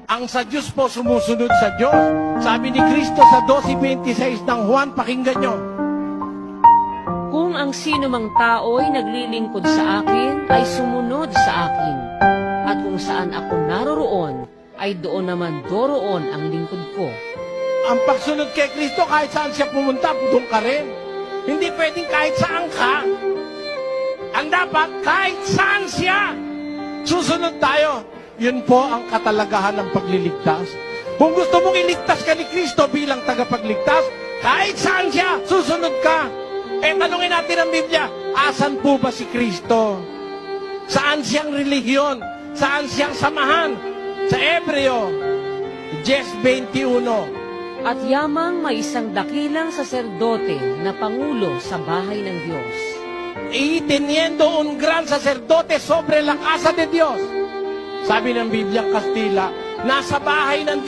Ang sa Diyos po sumusunod sa Diyos. Sabi ni Kristo sa 12:26 ng Juan, pakinggan nyo. Kung ang sino mang tao'y naglilingkod sa akin, ay sumunod sa akin. At kung saan ako naroroon, ay doon naman doroon ang lingkod ko. Ang pagsunod kay Kristo, kahit saan siya pumunta, doon ka rin. Hindi pwedeng kahit saan ka. Ang dapat, kahit saan siya, susunod tayo. Yun po ang katalagahan ng pagliligtas. Kung gusto mong iligtas ka ni Kristo bilang tagapagligtas, kahit saan siya, susunod ka. Tanungin natin ang Biblia, asan po ba si Kristo? Saan siyang relihiyon? Saan siyang samahan? Sa Hebreo 10:21. At yamang may isang dakilang saserdote na pangulo sa bahay ng Diyos. Y teniendo un gran sacerdote sobre la casa de Dios. Sabi ng Biblia Kastila, nasa bahay ng Diyos.